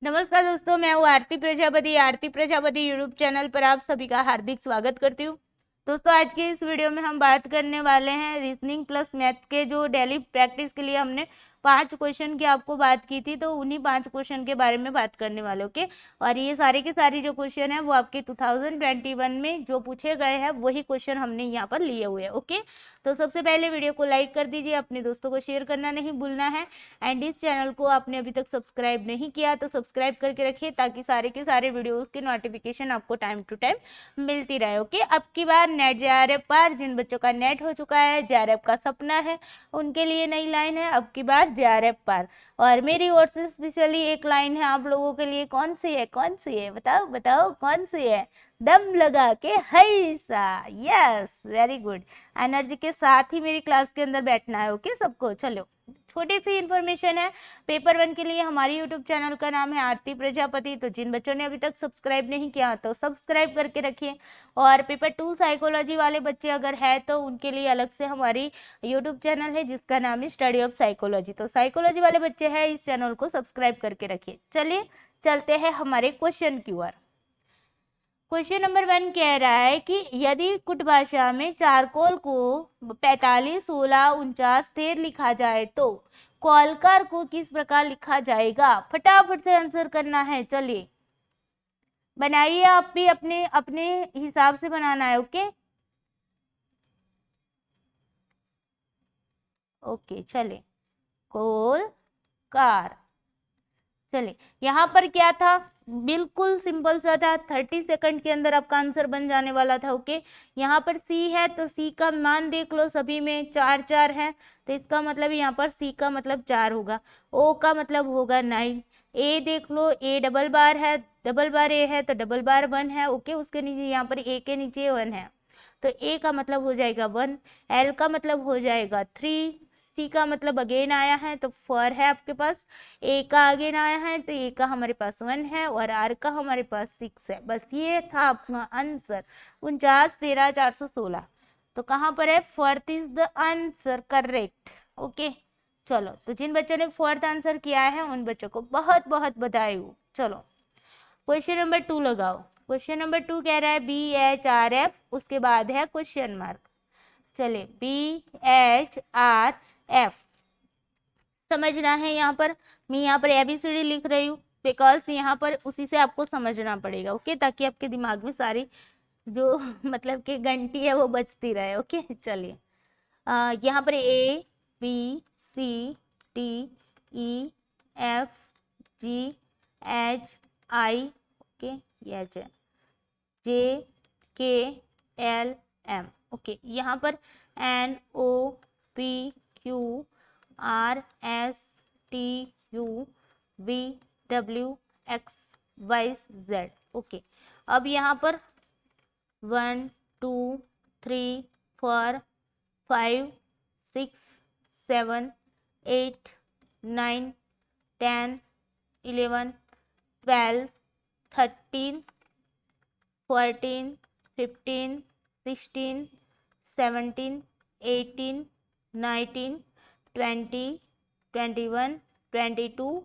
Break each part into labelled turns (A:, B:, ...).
A: नमस्कार दोस्तों, मैं हूँ आरती प्रजापति यूट्यूब चैनल पर आप सभी का हार्दिक स्वागत करती हूँ। दोस्तों, आज की इस वीडियो में हम बात करने वाले हैं रीजनिंग प्लस मैथ के जो डेली प्रैक्टिस के लिए हमने 5 क्वेश्चन की आपको बात की थी, तो उन्हीं 5 क्वेश्चन के बारे में बात करने वाले। ओके, और ये सारे के सारे जो क्वेश्चन है वो आपके 2021 में जो पूछे गए हैं वही क्वेश्चन हमने यहाँ पर लिए हुए हैं। ओके, तो सबसे पहले वीडियो को लाइक कर दीजिए, अपने दोस्तों को शेयर करना नहीं भूलना है, एंड इस चैनल को आपने अभी तक सब्सक्राइब नहीं किया तो सब्सक्राइब करके रखिए ताकि सारे के सारे वीडियोस की नोटिफिकेशन आपको टाइम टू टाइम मिलती रहे। ओके, अब की बार नेट जेआरएफ पर जिन बच्चों का नेट हो चुका है, जेआरएफ का सपना है, उनके लिए नई लाइन है अब की बार जेआरएफ पर। और मेरी ओर से स्पेशली एक लाइन है आप लोगों के लिए। कौन सी है? कौन सी है? बताओ बताओ, कौन सी है? दम लगा के हैसा। Yes, very good. एनर्जी के साथ ही मेरी क्लास के अंदर बैठना है। ओके सबको। चलो, छोटी सी इन्फॉर्मेशन है, पेपर 1 के लिए हमारी यूट्यूब चैनल का नाम है आरती प्रजापति। तो जिन बच्चों ने अभी तक सब्सक्राइब नहीं किया तो सब्सक्राइब करके रखिए। और पेपर 2 साइकोलॉजी वाले बच्चे अगर है तो उनके लिए अलग से हमारी यूट्यूब चैनल है जिसका नाम है स्टडी ऑफ साइकोलॉजी। तो साइकोलॉजी वाले बच्चे हैं, इस चैनल को सब्सक्राइब करके रखिए। चलिए चलते हैं हमारे क्वेश्चन की ओर। क्वेश्चन नंबर 1 कह रहा है कि यदि कुट भाषा में चारकोल को 45, 16, 49, 13 लिखा जाए तो कॉलकार को किस प्रकार लिखा जाएगा? फटाफट से आंसर करना है। चलिए बनाइए, आप भी अपने अपने हिसाब से बनाना है। ओके ओके, चलिए कोलकार। चलिए, यहाँ पर क्या था? बिल्कुल सिंपल सा था, 30 सेकंड के अंदर आपका आंसर बन जाने वाला था। ओके, यहाँ पर सी है तो सी का मान देख लो, सभी में 4 4 है तो इसका मतलब यहाँ पर सी का मतलब 4 होगा। ओ का मतलब होगा 9। ए देख लो, ए डबल बार है, डबल बार ए है तो डबल बार 1 है। ओके, उसके नीचे यहाँ पर ए के नीचे 1 है तो ए का मतलब हो जाएगा 1। एल का मतलब हो जाएगा 3। सी का मतलब अगेन आया है तो 4 है आपके पास। ए का अगेन आया है तो ए का हमारे पास 1 है और आर का हमारे पास 6 है। बस ये था अपना आंसर 49, 13, 416। तो कहाँ पर है? Fourth is the answer correct. Okay, चलो, तो जिन बच्चों ने फोर्थ आंसर किया है उन बच्चों को बहुत बहुत बधाई हो। चलो क्वेश्चन नंबर 2 लगाओ। क्वेश्चन नंबर 2 कह रहा है BHRF, उसके बाद है क्वेश्चन मार्क। चले, BHRF समझना है। यहाँ पर मैं यहाँ पर ABCD लिख रही हूँ बिकॉज यहाँ पर उसी से आपको समझना पड़ेगा। ओके, ताकि आपके दिमाग में सारी जो मतलब कि घंटी है वो बजती रहे। ओके, चलिए यहाँ पर ABCDEFGHI, ओके, ये JKLM। ओके, यहाँ पर NOPQRSTUVWXYZ। ओके, अब यहाँ पर 1 2 3 4 5 6 7 8 9 10 11 12 13 14 15 16 17 18 19 20 21 22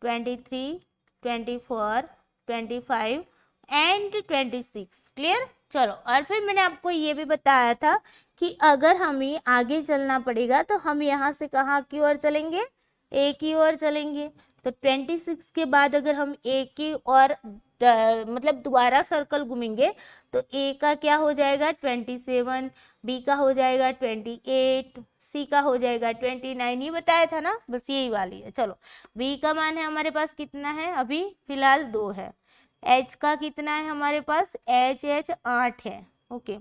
A: 23 24 25 एंड 26। क्लियर? चलो, और फिर मैंने आपको ये भी बताया था कि अगर हमें आगे चलना पड़ेगा तो हम यहाँ से कहाँ की ओर चलेंगे? ए की ओर चलेंगे। तो 26 के बाद अगर हम ए की ओर मतलब दोबारा सर्कल घूमेंगे तो ए का क्या हो जाएगा? 27, बी का हो जाएगा 28, सी का हो जाएगा 29। ये बताया था ना, बस यही वाली है। चलो, बी का मान है हमारे पास कितना है? अभी फिलहाल 2 है। एच का कितना है हमारे पास? एच 8 है। ओके,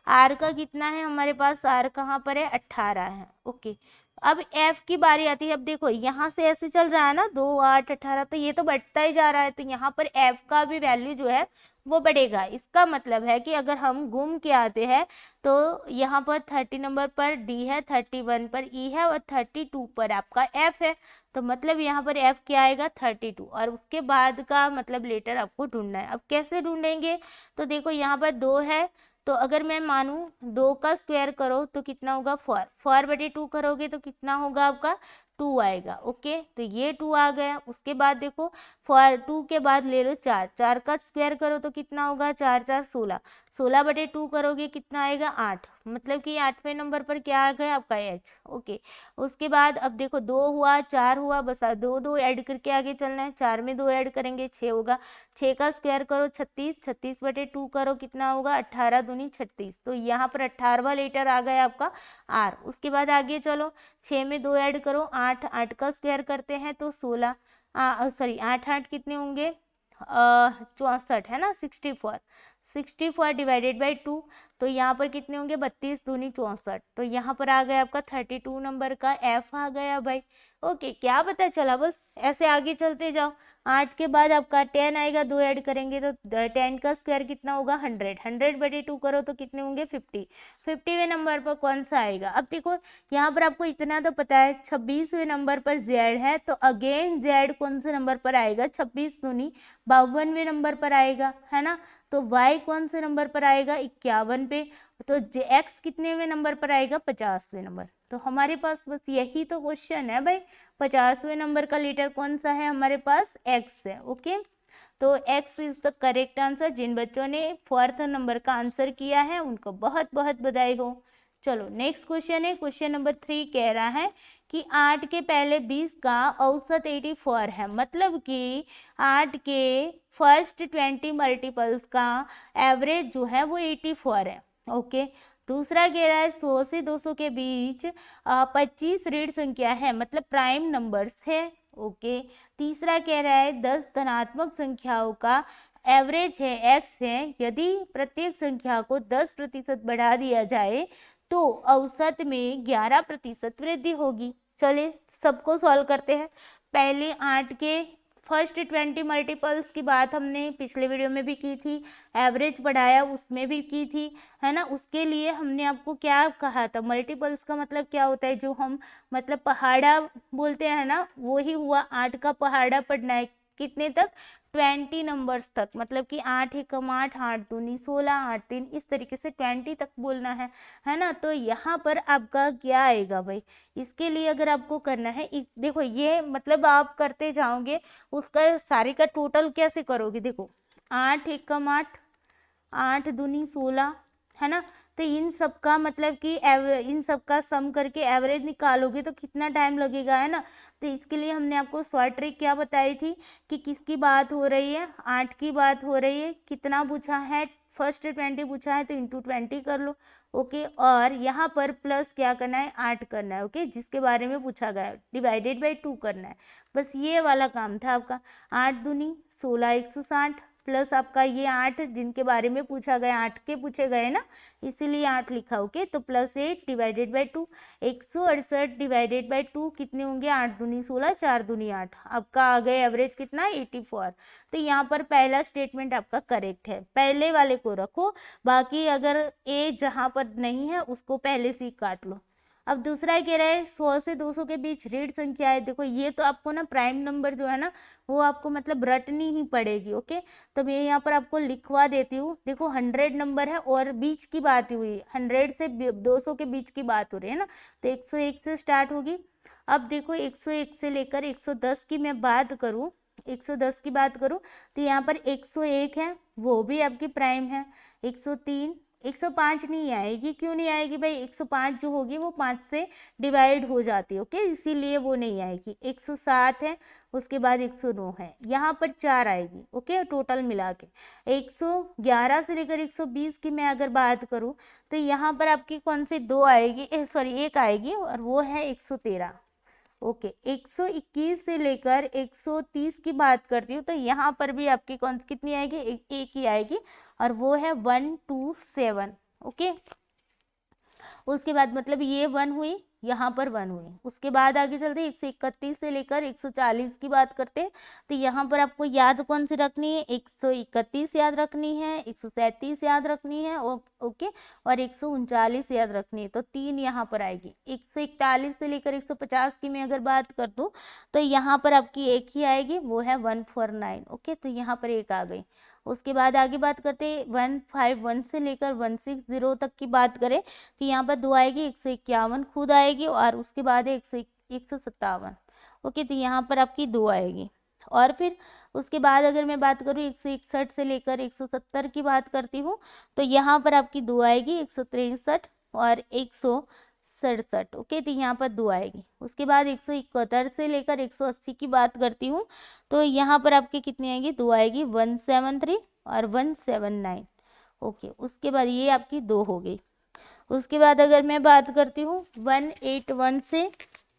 A: आर का कितना है हमारे पास? आर कहाँ पर है? 18 है। ओके, अब एफ की बारी आती है। अब देखो यहाँ से ऐसे चल रहा है ना, 2 8 18, तो ये तो बढ़ता ही जा रहा है, तो यहाँ पर एफ का भी वैल्यू जो है वो बढ़ेगा। इसका मतलब है कि अगर हम घूम के आते हैं तो यहाँ पर 30 नंबर पर डी है, 31 पर ई है और 32 पर आपका एफ है। तो मतलब यहाँ पर एफ क्या आएगा? 32। और उसके बाद का मतलब लेटर आपको ढूंढना है। अब कैसे ढूंढेंगे? तो देखो यहाँ पर 2 है, तो अगर मैं मानूं 2 का स्क्वायर करो तो कितना होगा? 4। 4/2 करोगे तो कितना होगा आपका? 2 आएगा। ओके, तो ये 2 आ गया। उसके बाद देखो फॉर 2 के बाद ले लो 4, 4 का स्क्वायर करो तो कितना होगा, 4 4 16, 16 बटे 2 करोगे कितना आएगा 8, मतलब कि 8वें नंबर पर क्या आ गया आपका H। ओके, उसके बाद अब देखो 2 हुआ 4 हुआ, बस 2 2 ऐड करके आगे चलना है, 4 में 2 ऐड करेंगे 6 होगा, 6 का स्क्वायर करो 36, 36 बटे 2 करो कितना होगा 18 दूनी 36, तो यहाँ पर 18वां लेटर आ गया आपका R। उसके बाद आगे चलो 6 में 2 ऐड करो 8, 8 का स्क्वायर करते हैं तो 16, सॉरी 8 8 कितने होंगे 64 है ना, 64, 64 डिवाइडेड बाई 2, तो यहाँ पर कितने होंगे 32 दूनी 64, तो यहाँ पर आ गया आपका 32 नंबर का F आ गया भाई। ओके, क्या पता चला, बस ऐसे आगे चलते जाओ। 8 के बाद आपका 10 आएगा, 2 ऐड करेंगे तो 10 का स्क्वायर कितना होगा 100, 100 बटे 2 करो तो कितने होंगे 50, 50वें नंबर पर कौन सा आएगा। अब देखो यहाँ पर आपको इतना तो पता है 26वें नंबर पर Z है, तो अगेन Z कौन से नंबर पर आएगा 26 दूनी 52वें नंबर पर आएगा, है ना। तो Y कौन से नंबर पर आएगा 51 पे, तो X कितनेवें नंबर पर आएगा 50वें नंबर। तो हमारे पास बस यही तो क्वेश्चन है भाई, 50वें नंबर का लेटर कौन सा है हमारे पास X है। ओके, तो X is the correct answer. जिन बच्चों ने 4th नंबर का आंसर किया है उनको बहुत बहुत बधाई हो। चलो नेक्स्ट क्वेश्चन है, क्वेश्चन नंबर 3 कह रहा है कि 8 के पहले 20 का औसत 84 है, मतलब कि 8 के फर्स्ट 20 मल्टीपल्स का एवरेज जो है वो 84 है। ओके, दूसरा कह रहा है 100 से 200 के बीच 25 ऋण संख्या है, मतलब प्राइम नंबर्स है। ओके, तीसरा कह रहा है 10 धनात्मक संख्याओं का एवरेज है x है, यदि प्रत्येक संख्या को 10% बढ़ा दिया जाए तो औसत में 11% वृद्धि होगी। चलिए सबको सॉल्व करते हैं। पहले 8 के फर्स्ट 20 मल्टीपल्स की बात हमने पिछले वीडियो में भी की थी, एवरेज बढ़ाया उसमें भी की थी, है ना। उसके लिए हमने आपको क्या कहा था, मल्टीपल्स का मतलब क्या होता है, जो हम मतलब पहाड़ा बोलते हैं ना, वो ही हुआ। 8 का पहाड़ा पढ़ना है कितने तक 20 नंबर्स तक, मतलब कि 8 एकम 8, 8 दूनी 16, 8 3, इस तरीके से 20 तक बोलना है ना। तो यहाँ पर आपका क्या आएगा भाई, इसके लिए अगर आपको करना है देखो ये मतलब आप करते जाओगे, उसका सारे का टोटल कैसे करोगे, देखो 8 एकम 8, 8 दूनी 16, है ना। तो इन सब का मतलब कि इन सब का सम करके एवरेज निकालोगे तो कितना टाइम लगेगा, है ना। तो इसके लिए हमने आपको शॉर्ट ट्रिक क्या बताई थी कि किसकी बात हो रही है, 8 की बात हो रही है, कितना पूछा है फर्स्ट 20 पूछा है तो इंटू 20 कर लो। ओके, और यहाँ पर प्लस क्या करना है 8 करना है। ओके, जिसके बारे में पूछा गया है, डिवाइडेड बाई 2 करना है, बस ये वाला काम था आपका। 8 दूनी 16, 160 प्लस आपका ये 8 जिनके बारे में पूछा गया, 8 के पूछे गए ना, इसीलिए 8 लिखा। ओके, तो plus 8 divided by 2, 168 divided by 2 कितने होंगे 8 दूनी 16, 4 दूनी 8, आपका आ गया एवरेज कितना 84। तो यहाँ पर पहला स्टेटमेंट आपका करेक्ट है, पहले वाले को रखो, बाकी अगर ए जहाँ पर नहीं है उसको पहले से ही काट लो। अब दूसरा कह रहा है 100 से 200 के बीच ऋण संख्या है। देखो ये तो आपको ना प्राइम नंबर जो है ना वो आपको मतलब रटनी ही पड़ेगी। ओके, तो मैं यहाँ पर आपको लिखवा देती हूँ। देखो 100 नंबर है और बीच की बात हुई, 100 से 200 के बीच की बात हो रही है ना, तो 101 से स्टार्ट होगी। अब देखो 101 से लेकर 110 की मैं बात करूँ, 110 की बात करूँ तो यहाँ पर 101 है, वो भी आपकी प्राइम है। 103, 105 नहीं आएगी, क्यों नहीं आएगी भाई, 105 जो होगी वो 5 से डिवाइड हो जाती है। ओके, इसीलिए वो नहीं आएगी। 107 है, उसके बाद 109 है, यहाँ पर 4 आएगी। ओके, टोटल मिला के 111 से लेकर 120 की मैं अगर बात करूँ तो यहाँ पर आपकी कौन सी 2 आएगी, सॉरी 1 आएगी, और वो है 113। ओके, 121 से लेकर 130 की बात करती हूँ तो यहाँ पर भी आपकी कौन कितनी आएगी, एक ही आएगी, और वो है 127। ओके, उसके बाद मतलब ये 1 हुई, यहाँ पर 1 हुई। उसके बाद आगे चलते 131 से लेकर 140 की बात करते हैं तो यहाँ पर आपको याद कौन सी रखनी है, 131 याद रखनी है, 137 याद रखनी है, ओके, और 139 याद रखनी है, तो 3 यहाँ पर आएगी। 141 से लेकर 150 की मैं अगर बात कर दूँ तो यहाँ पर आपकी एक ही आएगी, वो है 149। ओके, तो यहाँ पर एक आ गई। उसके बाद आगे बात करते 151 से लेकर 160 तक की बात करें तो यहाँ पर 2 आएगी, 151 खुद आएगी, और उसके बाद 157। ओके, तो यहाँ पर आपकी 2 आएगी। और फिर उसके बाद अगर मैं बात करूँ 161 से लेकर 170 की बात करती हूँ, तो यहाँ पर आपकी 2 आएगी, 163 और 167। ओके, तो यहाँ पर 2 आएगी। उसके बाद 171 से लेकर 180 की बात करती हूँ, तो यहाँ पर आपकी कितनी आएगी, 2 आएगी, 173 और 179। ओके, उसके बाद ये आपकी 2 हो गई। उसके बाद अगर मैं बात करती हूँ 181 से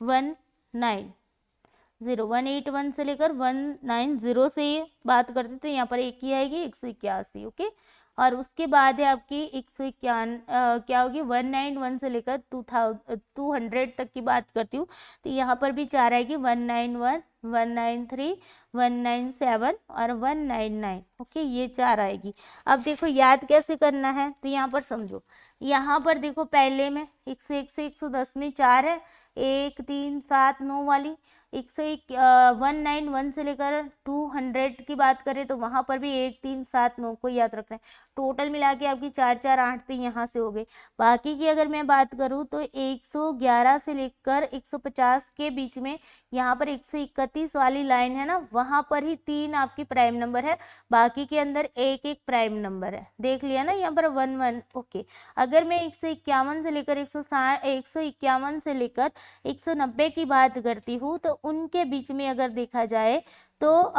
A: 191 से लेकर 190 से ये बात करते तो यहाँ पर एक ही आएगी, 181। ओके, और उसके बाद है आपकी 191 क्या होगी, 191 से लेकर 200 तक की बात करती हूँ, तो यहाँ पर भी 4 आएगी, 191, 193, 197 और 199। ओके, ये 4 आएगी। अब देखो याद कैसे करना है, तो यहाँ पर समझो, यहाँ पर देखो पहले में 101 से 110 में 4 है, 1 3 7 9 वाली। 191 से लेकर 200 की बात करें तो वहाँ पर भी 1 3 7 9 को याद रखना है। टोटल मिला के आपकी 4 4 8 तो यहाँ से हो गई। बाकी की अगर मैं बात करूँ तो 111 से लेकर 150 के बीच में यहाँ पर 131 वाली लाइन है ना, वहाँ पर ही 3 आपकी प्राइम नंबर है, बाकी के अंदर एक एक प्राइम नंबर है। देख लिया ना, यहाँ पर 1 1। ओके, अगर मैं 151 से लेकर 151 से लेकर 190 की बात करती हूँ, तो उनके बीच में अगर देखा जाए तो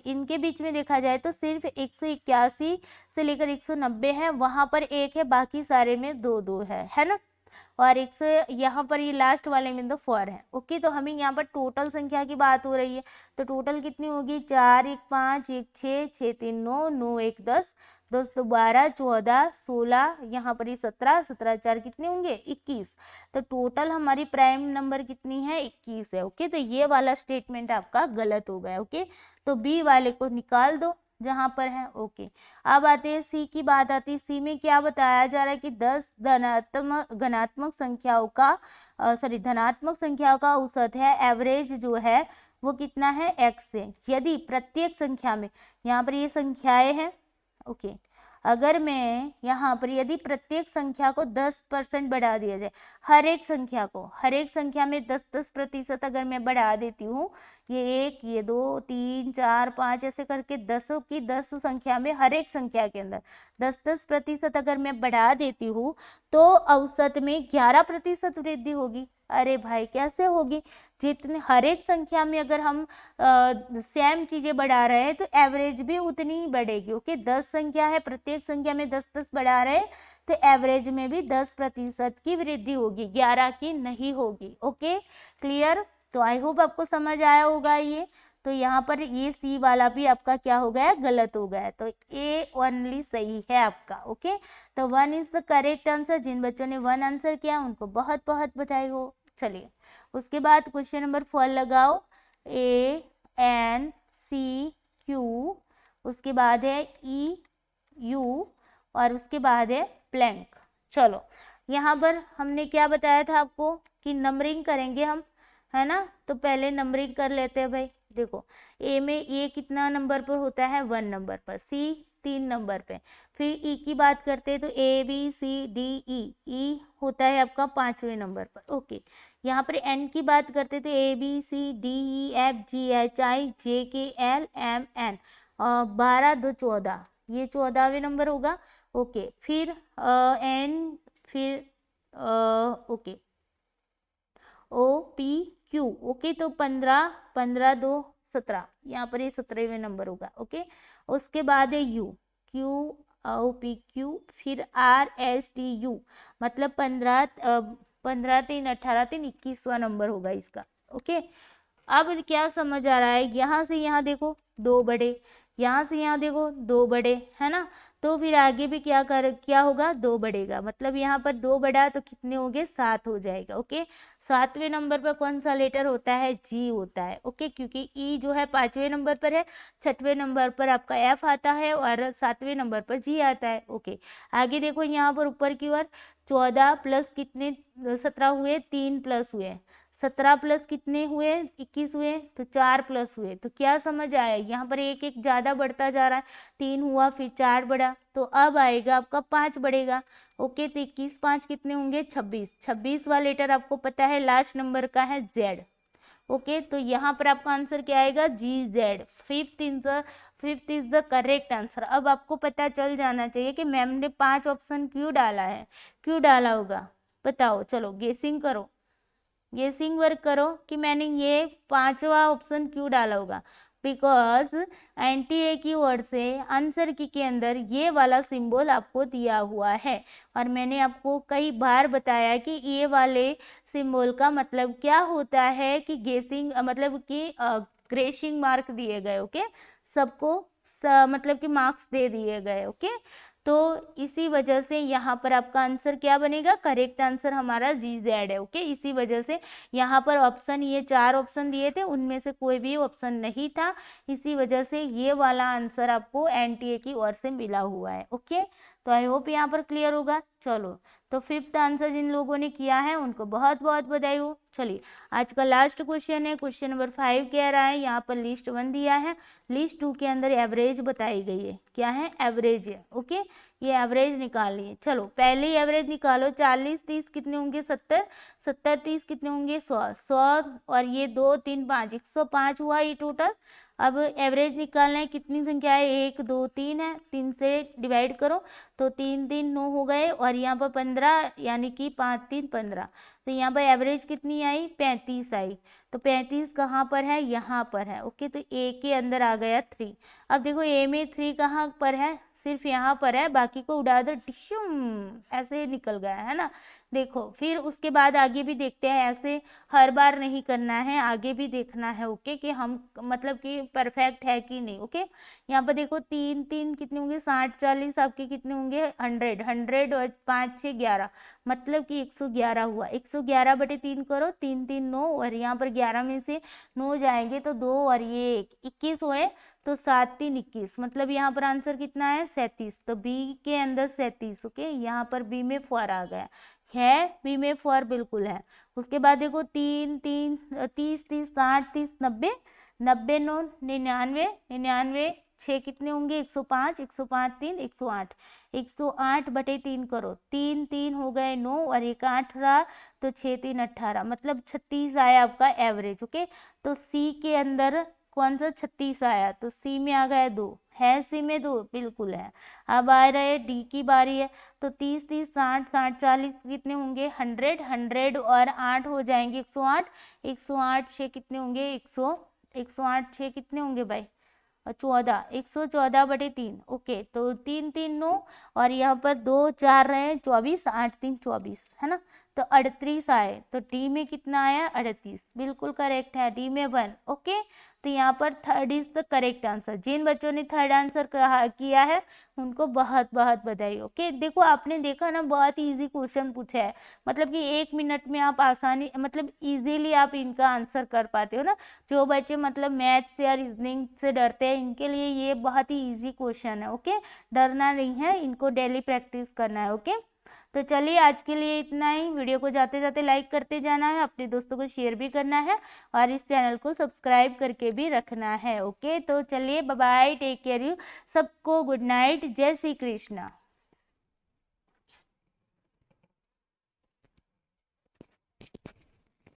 A: इनके बीच में देखा जाए तो सिर्फ 181 से लेकर 190 है, वहां पर एक है, बाकी सारे में 2 2 है ना। और यहाँ पर ये लास्ट वाले में तो 4 है। ओके, तो हमें यहाँ पर टोटल संख्या की बात हो रही है, तो टोटल कितनी होगी, 4 1 5 1 6 6 3 9 9 1 10 10 2 12 14 16, यहाँ पर ये 17 17 4 कितने होंगे, 21। तो टोटल हमारी प्राइम नंबर कितनी है, 21 है। ओके, तो ये वाला स्टेटमेंट आपका गलत हो गया। ओके, तो बी वाले को निकाल दो जहां पर है। ओके, अब आते हैं सी की बात आती है। सी में क्या बताया जा रहा है कि 10 धनात्मक संख्याओं का औसत है, एवरेज जो है वो कितना है, x है। यदि प्रत्येक संख्या में, यहाँ पर ये संख्याएं हैं। ओके, अगर मैं यहाँ पर यदि प्रत्येक संख्या को 10% बढ़ा दिया जाए, हर एक संख्या में 10% अगर मैं बढ़ा देती हूँ, ये 1 ये 2 3 4 5 ऐसे करके 10 की 10 संख्या में हर एक संख्या के अंदर 10% अगर मैं बढ़ा देती हूँ, तो औसत में 11% वृद्धि होगी। अरे भाई कैसे होगी, जितने हर एक संख्या में अगर हम सेम चीजें बढ़ा रहे हैं तो एवरेज भी उतनी ही बढ़ेगी। ओके, 10 संख्या है, प्रत्येक संख्या में 10 बढ़ा रहे हैं तो एवरेज में भी 10% की वृद्धि होगी, 11 की नहीं होगी। Okay, clear. तो आई होप आपको समझ आया होगा ये। तो यहाँ पर ये सी वाला भी आपका क्या हो गया, गलत हो गया, तो ए ओनली सही है आपका। ओके, तो 1 इज द करेक्ट आंसर। जिन बच्चों ने 1 आंसर किया उनको बहुत बहुत बधाई हो। चलिए, उसके बाद क्वेश्चन नंबर 4 लगाओ, ए एन सी क्यू, उसके बाद है ई यू और उसके बाद है ब्लैंक। चलो, यहाँ पर हमने क्या बताया था आपको कि नंबरिंग करेंगे हम, है ना, तो पहले नंबरिंग कर लेते हैं भाई। देखो, ए में ये कितना नंबर पर होता है, 1 नंबर पर, सी 3 नंबर पे, फिर ई की बात करते हैं तो ए बी सी डी ई होता है आपका 5वें नंबर पर। ओके, यहाँ पर एन की बात करते हैं तो A B C D E F G H I J K L M N, 12 2 14, ये 14वें नंबर होगा। ओके, फिर एन, फिर okay O P Q. Okay, तो 15 15 2 17, यहाँ पर ये 17वें नंबर होगा। ओके, उसके बाद है U, Q O P Q, फिर आर एस टी यू, मतलब 15 3 18 3 21वां नंबर होगा इसका। ओके, अब क्या समझ आ रहा है, यहाँ से यहाँ देखो 2 बढ़े, यहाँ से यहाँ देखो 2 बढ़े, है ना, तो फिर आगे भी क्या होगा, 2 बढ़ेगा, मतलब यहाँ पर 2 बढ़ा तो कितने हो गए, 7 हो जाएगा। ओके, 7वें नंबर पर कौन सा लेटर होता है, जी होता है। ओके, क्योंकि ई जो है 5वें नंबर पर है, 6वें नंबर पर आपका एफ आता है और 7वें नंबर पर जी आता है। ओके, आगे देखो, यहाँ पर ऊपर की ओर 14 प्लस कितने 17 हुए, 3 प्लस हुए, 17 प्लस कितने हुए, 21 हुए, तो 4 प्लस हुए। तो क्या समझ आया, यहाँ पर एक एक ज़्यादा बढ़ता जा रहा है, 3 हुआ फिर 4 बढ़ा, तो अब आएगा आपका 5 बढ़ेगा। ओके, तो 21 5 कितने होंगे, 26। 26वां लेटर आपको पता है लास्ट नंबर का है जेड। ओके, तो यहाँ पर आपका आंसर क्या आएगा, GZ। Fifth is the correct answer. अब आपको पता चल जाना चाहिए कि मैम ने 5 ऑप्शन क्यों डाला है, क्यों डाला होगा, बताओ। चलो गेसिंग करो, गेसिंग वर्क करो कि मैंने ये 5वां ऑप्शन क्यों डाला होगा। बिकॉज NTA की ओर से आंसर की के अंदर ये वाला सिंबल आपको दिया हुआ है, और मैंने आपको कई बार बताया कि ये वाले सिंबल का मतलब क्या होता है कि गेसिंग मतलब कि ग्रेसिंग मार्क दिए गए। ओके, सबको मतलब कि मार्क्स दे दिए गए। ओके, तो इसी वजह से यहाँ पर आपका आंसर क्या बनेगा, करेक्ट आंसर हमारा GZ है। ओके, इसी वजह से यहाँ पर ऑप्शन, ये 4 ऑप्शन दिए थे उनमें से कोई भी ऑप्शन नहीं था, इसी वजह से ये वाला आंसर आपको NTA की ओर से मिला हुआ है। ओके, तो आई होप यहाँ पर क्लियर होगा। चलो, तो 5th आंसर जिन लोगों ने किया है उनको बहुत बहुत बधाई हो। चलिए, आज का लास्ट क्वेश्चन है, क्वेश्चन नंबर 5 कह रहा है, यहाँ पर लिस्ट 1 दिया है, लिस्ट 2 के अंदर एवरेज बताई गई है। क्या है, एवरेज है। ओके, ये एवरेज निकालिए। चलो, पहले ही एवरेज निकालो, 40 30 कितने होंगे, 70 70 30 कितने होंगे, 100 और ये 2 3 5 105 हुआ ये टोटल। अब एवरेज निकालना है, कितनी संख्या है, 1 2 3 है, 3 से डिवाइड करो तो 3 3 9 हो गए, और यहाँ पर 15 यानी कि 5 3 15, तो यहाँ पर एवरेज कितनी आई, 35 आई। तो 35 कहाँ पर है, यहाँ पर है। ओके, तो ए के अंदर आ गया 3। अब देखो ए में 3 कहाँ पर है, सिर्फ यहाँ पर है, बाकी को उड़ा दो, टिश्यूम ऐसे ही निकल गया है ना। देखो, फिर उसके बाद आगे भी देखते हैं, ऐसे हर बार नहीं करना है, आगे भी देखना है। ओके, कि हम मतलब कि परफेक्ट है कि नहीं। ओके, यहाँ पर देखो 3 3 कितने होंगे, 60 40 आपके कितने होंगे, 100 100 और 5 6 11, मतलब कि 111 हुआ। 111 बटे 3 करो, 3 3 9, और यहाँ पर 11 में से 9 जाएंगे तो 2 और ये 21 हुए, तो 7 3 21, मतलब यहाँ पर आंसर कितना है, 37। तो बी के अंदर 37। ओके, यहाँ पर बी में 4 आ गया है, बी में 4 बिल्कुल है। उसके बाद देखो 3 3 30 30 60 30 90 90 9 99 99 6 कितने होंगे, 105 105 3 108 108 बटे 3 करो, 3 3 हो गए 9 और 1 8 रहा, तो 6 3 18, मतलब 36 आया आपका एवरेज। ओके, तो सी के अंदर कौन सा 36 आया, तो सी में आ गया 2, है सी में 2 बिल्कुल है। अब आ रहे डी की बारी है, तो 30 30 60 60 40 कितने होंगे, 100 100 और 8 हो जाएंगे 108 108 6 कितने होंगे, 108 6 कितने होंगे भाई, 14 114 बटे 3। ओके, तो 3 3 9 और यहाँ पर 2 4 रहे, 24 8 3 24 है ना, तो 38 आए। तो डी में कितना आया, 38, बिल्कुल करेक्ट है, डी में 1। ओके, तो यहाँ पर third is the correct answer. जिन बच्चों ने थर्ड आंसर किया है उनको बहुत बहुत बधाई। ओके, देखो आपने देखा ना, बहुत ही इजी क्वेश्चन पूछा है, मतलब कि 1 मिनट में आप आसानी मतलब इजीली आप इनका आंसर कर पाते हो ना। जो बच्चे मतलब मैथ्स या रीजनिंग से डरते हैं, इनके लिए ये बहुत ही इजी क्वेश्चन है। ओके, डरना नहीं है, इनको डेली प्रैक्टिस करना है। ओके, तो चलिए आज के लिए इतना ही। वीडियो को जाते जाते लाइक करते जाना है, अपने दोस्तों को शेयर भी करना है, और इस चैनल को सब्सक्राइब करके भी रखना है। ओके, तो चलिए bye bye, take care you, सबको गुड नाइट, जय श्री कृष्णा।